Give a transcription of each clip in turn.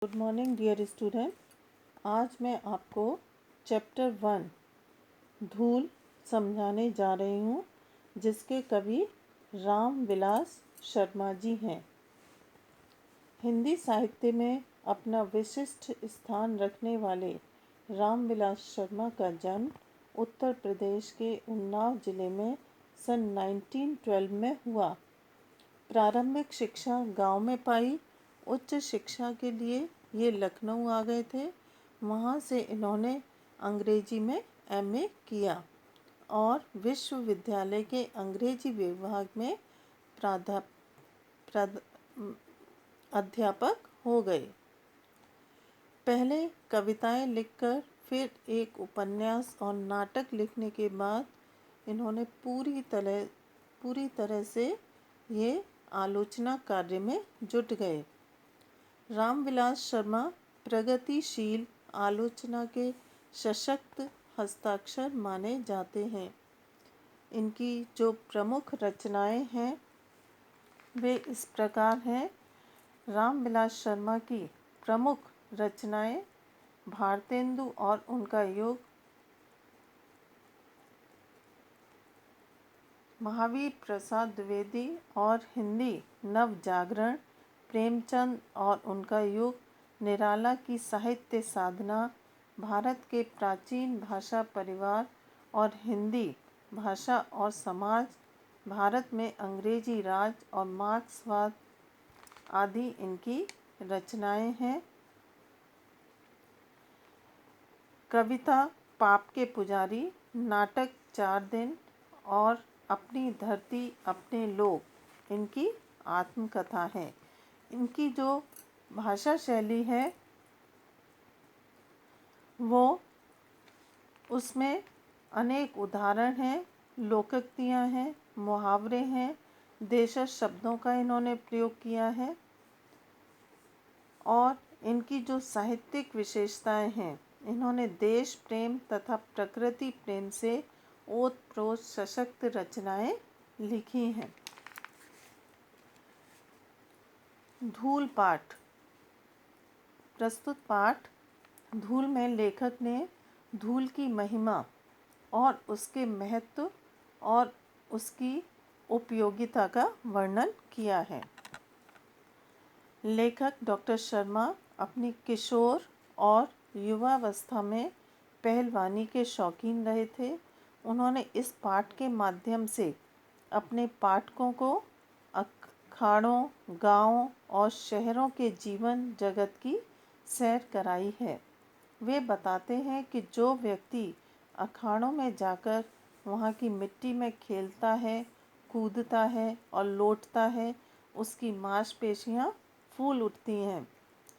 Good morning dear student. आज मैं आपको चैप्टर 1 धूल समझाने जा रही हूँ, जिसके कवि राम विलास शर्मा जी हैं। हिंदी साहित्य में अपना विशिष्ट स्थान रखने वाले राम विलास शर्मा का जन्म उत्तर प्रदेश के उन्नाव जिले में सन 1912 में हुआ। प्रारंभिक शिक्षा गांव में पाई। उच्च शिक्षा के लिए ये लखनऊ आ गए थे। वहाँ से इन्होंने अंग्रेजी में एमए किया और विश्वविद्यालय के अंग्रेजी विभाग में अध्यापक हो गए। पहले कविताएं लिखकर फिर एक उपन्यास और नाटक लिखने के बाद इन्होंने पूरी तरह से ये आलोचना कार्य में जुट गए। रामविलास शर्मा प्रगतिशील आलोचना के सशक्त हस्ताक्षर माने जाते हैं। इनकी जो प्रमुख रचनाएं हैं वे इस प्रकार हैं। रामविलास शर्मा की प्रमुख रचनाएं भारतेंदु और उनका युग, महावीर प्रसाद द्विवेदी और हिंदी नव जागरण, प्रेमचंद और उनका युग, निराला की साहित्य साधना, भारत के प्राचीन भाषा परिवार और हिंदी भाषा और समाज, भारत में अंग्रेजी राज और मार्क्सवाद आदि इनकी रचनाएं हैं। कविता पाप के पुजारी, नाटक 4 दिन और अपनी धरती अपने लोग इनकी आत्मकथा है। इनकी जो भाषा शैली है वो उसमें अनेक उदाहरण हैं, लोकोक्तियाँ हैं, मुहावरे हैं, देशज शब्दों का इन्होंने प्रयोग किया है। और इनकी जो साहित्यिक विशेषताएं हैं, इन्होंने देश प्रेम तथा प्रकृति प्रेम से ओतप्रोत सशक्त रचनाएं लिखी हैं। धूल पाठ। प्रस्तुत पाठ धूल में लेखक ने धूल की महिमा और उसके महत्व और उसकी उपयोगिता का वर्णन किया है। लेखक डॉक्टर शर्मा अपनी किशोर और युवावस्था में पहलवानी के शौकीन रहे थे। उन्होंने इस पाठ के माध्यम से अपने पाठकों को अखाड़ों, गांवों और शहरों के जीवन जगत की सैर कराई है। वे बताते हैं कि जो व्यक्ति अखाड़ों में जाकर वहाँ की मिट्टी में खेलता है, कूदता है और लौटता है, उसकी मांसपेशियाँ फूल उठती हैं।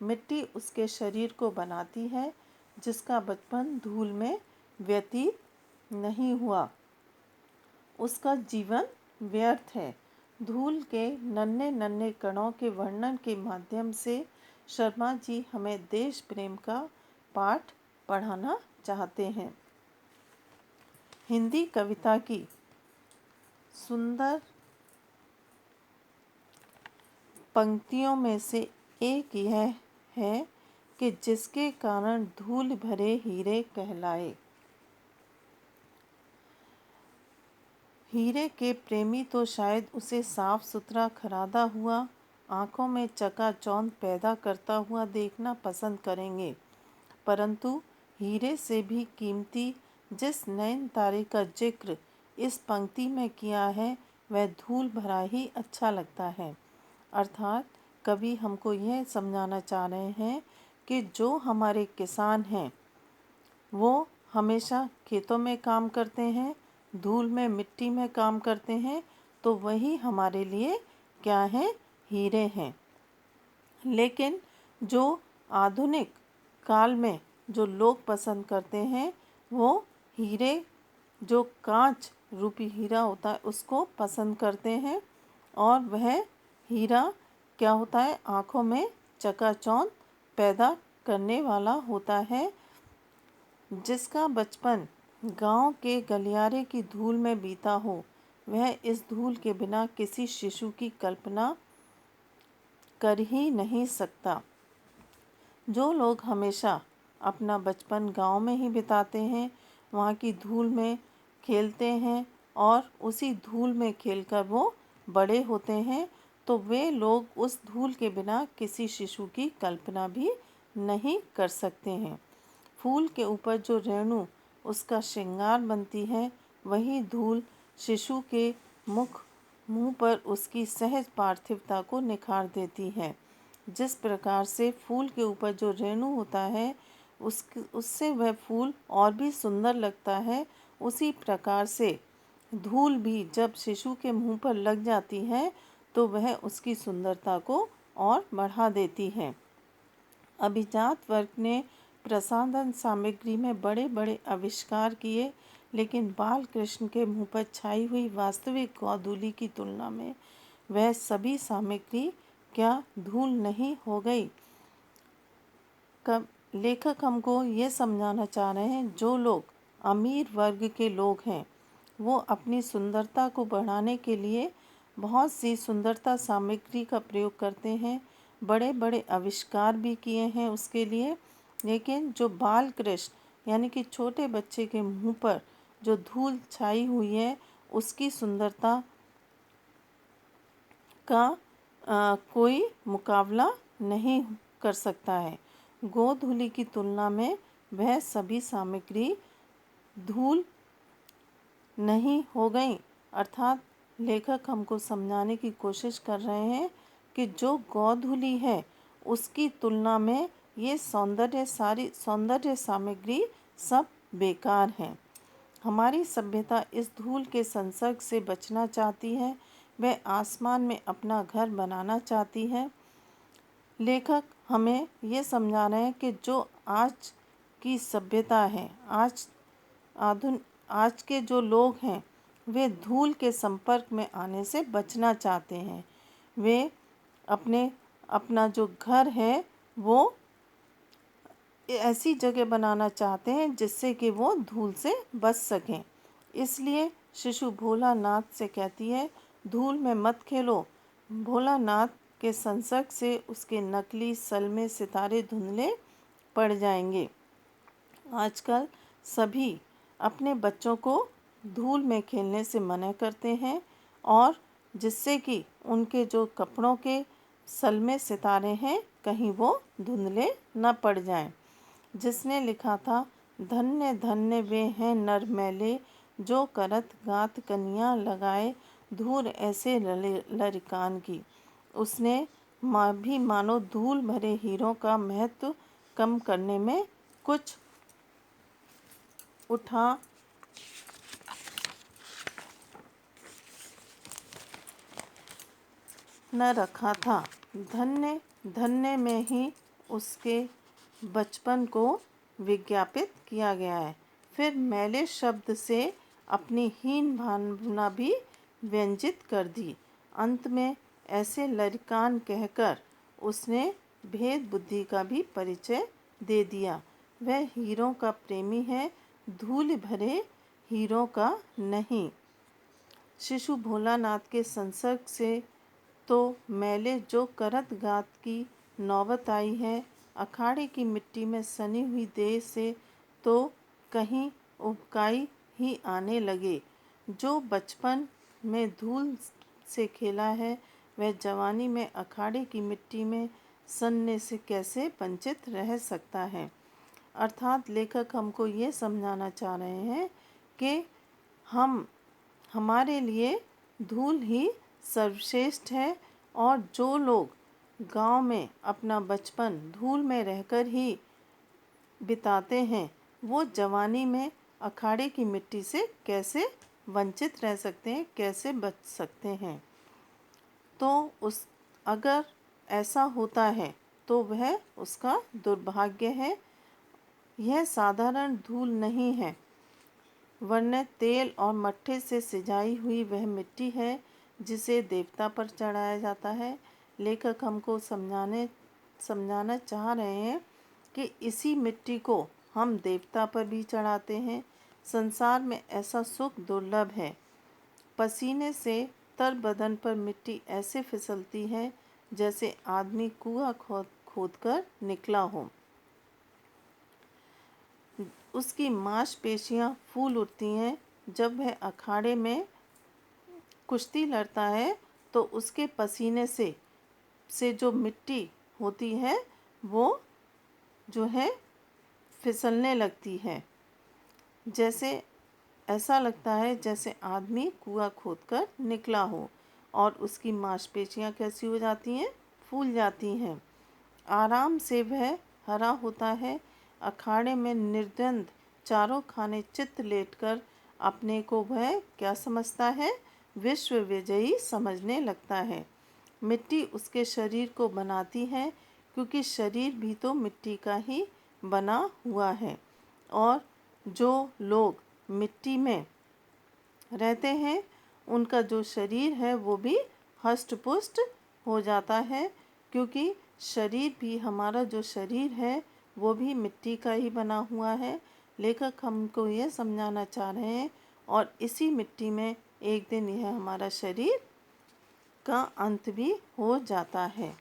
मिट्टी उसके शरीर को बनाती है, जिसका बचपन धूल में व्यतीत नहीं हुआ। उसका जीवन व्यर्थ है। धूल के नन्हे नन्हे कणों के वर्णन के माध्यम से शर्मा जी हमें देश प्रेम का पाठ पढ़ाना चाहते हैं। हिंदी कविता की सुंदर पंक्तियों में से एक यह है कि जिसके कारण धूल भरे हीरे कहलाए। हीरे के प्रेमी तो शायद उसे साफ सुथरा खरादा हुआ, आँखों में चकाचौंध पैदा करता हुआ देखना पसंद करेंगे, परंतु हीरे से भी कीमती जिस नयन तारे का जिक्र इस पंक्ति में किया है वह धूल भरा ही अच्छा लगता है। अर्थात कवि हमको यह समझाना चाह रहे हैं कि जो हमारे किसान हैं वो हमेशा खेतों में काम करते हैं, धूल में मिट्टी में काम करते हैं, तो वही हमारे लिए क्या है, हीरे हैं। लेकिन जो आधुनिक काल में जो लोग पसंद करते हैं वो हीरे, जो कांच रूपी हीरा होता है उसको पसंद करते हैं, और वह हीरा क्या होता है, आँखों में चकाचौंध पैदा करने वाला होता है। जिसका बचपन गांव के गलियारे की धूल में बीता हो, वह इस धूल के बिना किसी शिशु की कल्पना कर ही नहीं सकता। जो लोग हमेशा अपना बचपन गांव में ही बिताते हैं, वहाँ की धूल में खेलते हैं और उसी धूल में खेलकर वो बड़े होते हैं, तो वे लोग उस धूल के बिना किसी शिशु की कल्पना भी नहीं कर सकते हैं। फूल के ऊपर जो रेणु उसका श्रृंगार बनती है, वही धूल शिशु के मुंह पर उसकी सहज पार्थिवता को निखार देती है। जिस प्रकार से फूल के ऊपर जो रेणु होता है उससे वह फूल और भी सुंदर लगता है, उसी प्रकार से धूल भी जब शिशु के मुंह पर लग जाती है तो वह उसकी सुंदरता को और बढ़ा देती है। अभिजात वर्ग ने प्रसाधन सामग्री में बड़े बड़े आविष्कार किए, लेकिन बाल कृष्ण के मुंह पर छाई हुई वास्तविक गोधूलि की तुलना में वह सभी सामग्री क्या धूल नहीं हो गई। कब लेखक हमको ये समझाना चाह रहे हैं, जो लोग अमीर वर्ग के लोग हैं वो अपनी सुंदरता को बढ़ाने के लिए बहुत सी सुंदरता सामग्री का प्रयोग करते हैं, बड़े बड़े आविष्कार भी किए हैं उसके लिए, लेकिन जो बाल कृष्ण यानी कि छोटे बच्चे के मुंह पर जो धूल छाई हुई है उसकी सुंदरता का कोई मुकाबला नहीं कर सकता है। गोधूलि की तुलना में वह सभी सामग्री धूल नहीं हो गई। अर्थात लेखक हमको समझाने की कोशिश कर रहे हैं कि जो गोधूलि है उसकी तुलना में ये सारी सौंदर्य सामग्री सब बेकार हैं। हमारी सभ्यता इस धूल के संसर्ग से बचना चाहती है, वह आसमान में अपना घर बनाना चाहती है। लेखक हमें ये समझा रहे हैं कि जो आज की सभ्यता है, आज के जो लोग हैं वे धूल के संपर्क में आने से बचना चाहते हैं। वे अपना जो घर है वो ऐसी जगह बनाना चाहते हैं जिससे कि वो धूल से बच सकें। इसलिए शिशु भोलानाथ से कहती है, धूल में मत खेलो। भोलानाथ के संसर्ग से उसके नकली सलमे सितारे धुंधले पड़ जाएंगे। आजकल सभी अपने बच्चों को धूल में खेलने से मना करते हैं और जिससे कि उनके जो कपड़ों के सलमे सितारे हैं कहीं वो धुंधले न पड़ जाएं। जिसने लिखा था, धन्य धन्य वे हैं नर मैले, जो करत गात कनिया लगाए धूल ऐसे लरिकान की। उसने भी मानो धूल भरे हीरों का महत्व कम करने में कुछ उठा न रखा था। धन्य धन्य में ही उसके बचपन को विज्ञापित किया गया है। फिर मैले शब्द से अपनी हीन भावना भी व्यंजित कर दी। अंत में ऐसे लरिकान कहकर उसने भेद बुद्धि का भी परिचय दे दिया। वह हीरों का प्रेमी है, धूल भरे हीरों का नहीं। शिशु भोलानाथ के संसर्ग से तो मैले जो करत गात की नौबत आई है। अखाड़े की मिट्टी में सनी हुई देह से तो कहीं उबकाई ही आने लगे। जो बचपन में धूल से खेला है वह जवानी में अखाड़े की मिट्टी में सनने से कैसे वंचित रह सकता है। अर्थात लेखक हमको ये समझाना चाह रहे हैं कि हमारे लिए धूल ही सर्वश्रेष्ठ है और जो लोग गांव में अपना बचपन धूल में रहकर ही बिताते हैं वो जवानी में अखाड़े की मिट्टी से कैसे वंचित रह सकते हैं, कैसे बच सकते हैं। तो अगर ऐसा होता है तो वह उसका दुर्भाग्य है। यह साधारण धूल नहीं है, वरन तेल और मट्ठे से सिंचाई हुई वह मिट्टी है जिसे देवता पर चढ़ाया जाता है। लेखक हमको समझाना चाह रहे हैं कि इसी मिट्टी को हम देवता पर भी चढ़ाते हैं। संसार में ऐसा सुख दुर्लभ है। पसीने से तर बदन पर मिट्टी ऐसे फिसलती है जैसे आदमी कुआं खोदकर निकला हो। उसकी मांसपेशियां फूल उठती हैं। जब वह अखाड़े में कुश्ती लड़ता है तो उसके पसीने से जो मिट्टी होती है वो जो है फिसलने लगती है। जैसे ऐसा लगता है जैसे आदमी कुआं खोदकर निकला हो, और उसकी मांसपेशियां कैसी हो जाती हैं, फूल जाती हैं। आराम से वह हरा होता है। अखाड़े में निर्द्वंद चारों खाने चित्त लेटकर अपने को वह क्या समझता है, विश्व विजयी समझने लगता है। मिट्टी उसके शरीर को बनाती है, क्योंकि शरीर भी तो मिट्टी का ही बना हुआ है। और जो लोग मिट्टी में रहते हैं उनका जो शरीर है वो भी हष्ट पुष्ट हो जाता है, क्योंकि शरीर भी, हमारा जो शरीर है वो भी मिट्टी का ही बना हुआ है। लेखक हमको ये समझाना चाह रहे हैं, और इसी मिट्टी में एक दिन यह हमारा शरीर का अंत भी हो जाता है।